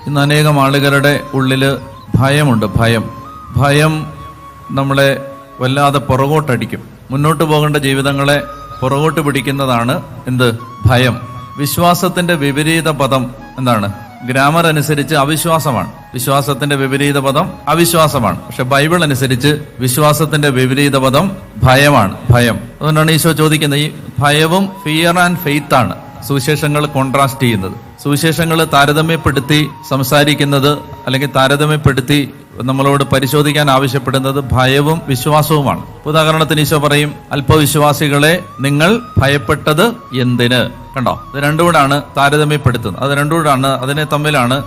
ഇന്ന് അനേകം ആളുകളുടെ ഉള്ളിൽ ഭയമുണ്ട്. ഭയം നമ്മളെ വല്ലാതെ പുറകോട്ടടിക്കും. മുന്നോട്ട് പോകേണ്ട ജീവിതങ്ങളെ പുറകോട്ട് പിടിക്കുന്നതാണ് എന്ത്? ഭയം. വിശ്വാസത്തിന്റെ വിപരീത പദം എന്താണ്? ഗ്രാമർ അനുസരിച്ച് അവിശ്വാസമാണ്. വിശ്വാസത്തിന്റെ വിപരീത പദം അവിശ്വാസമാണ്. പക്ഷെ ബൈബിൾ അനുസരിച്ച് വിശ്വാസത്തിന്റെ വിപരീത പദം ഭയമാണ്. ഭയം. അതുകൊണ്ടാണ് ഈശോ ചോദിക്കുന്നത്, ഈ ഭയവും ഫിയർ ആൻഡ് ഫെയ്ത്ത് ആണ് സുവിശേഷങ്ങൾ കോൺട്രാസ്റ്റ് ചെയ്യുന്നത്. സുവിശേഷങ്ങൾ താരതമ്യപ്പെടുത്തി സംസാരിക്കുന്നത് അല്ലെങ്കിൽ താരതമ്യപ്പെടുത്തി നമ്മളോട് പരിശോധിക്കാൻ ആവശ്യപ്പെടുന്നത് ഭയവും വിശ്വാസവുമാണ്. ഉദാഹരണത്തിന് ഈശോ പറയും, അല്പവിശ്വാസികളെ നിങ്ങൾ ഭയപ്പെട്ടത് എന്തിന്? കണ്ടോ, ഇത് രണ്ടുകൂടാണ് താരതമ്യപ്പെടുത്തുന്നത്. അത് രണ്ടുകൂടാണ്, അതിനെ തമ്മിലാണ്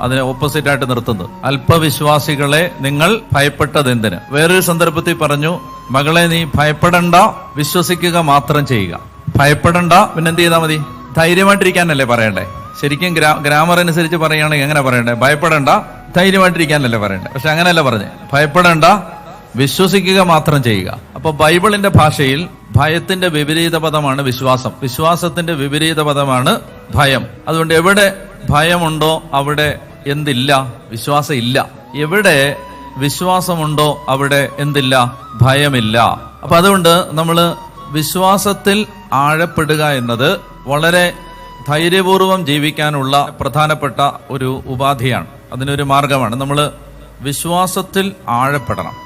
അതിനെ ഓപ്പോസിറ്റ് ആയിട്ട് നിർത്തുന്നത്. അല്പവിശ്വാസികളെ നിങ്ങൾ ഭയപ്പെട്ടത് എന്തിന്? വേറൊരു സന്ദർഭത്തിൽ പറഞ്ഞു, മകളെ നീ ഭയപ്പെടണ്ട, വിശ്വസിക്കുക മാത്രം ചെയ്യുക. ഭയപ്പെടണ്ട, പിന്നെ എന്ത് ചെയ്താൽ മതി? ധൈര്യമായിട്ടിരിക്കാനല്ലേ പറയണ്ടേ? ശരിക്കും ഗ്രാമർ അനുസരിച്ച് പറയുകയാണെങ്കിൽ എങ്ങനെ പറയണ്ടേ? ഭയപ്പെടണ്ട, ധൈര്യമായിട്ടിരിക്കാനല്ലേ പറയണ്ടേ? പക്ഷെ അങ്ങനെയല്ല പറഞ്ഞേ. ഭയപ്പെടണ്ട, വിശ്വസിക്കുക മാത്രം ചെയ്യുക. അപ്പൊ ബൈബിളിന്റെ ഭാഷയിൽ ഭയത്തിന്റെ വിപരീത പദമാണ് വിശ്വാസം. വിശ്വാസത്തിന്റെ വിപരീത പദമാണ് ഭയം. അതുകൊണ്ട് എവിടെ ഭയമുണ്ടോ അവിടെ എന്തില്ല? വിശ്വാസം ഇല്ല. എവിടെ വിശ്വാസമുണ്ടോ അവിടെ എന്തില്ല? ഭയമില്ല. അപ്പൊ അതുകൊണ്ട് നമ്മൾ വിശ്വാസത്തിൽ ആഴപ്പെടുക എന്നത് വളരെ ധൈര്യപൂർവം ജീവിക്കാനുള്ള പ്രധാനപ്പെട്ട ഒരു ഉപാധിയാണ്. അതിനൊരു മാർഗമാണ്. നമ്മൾ വിശ്വാസത്തിൽ ആഴപ്പെടണം.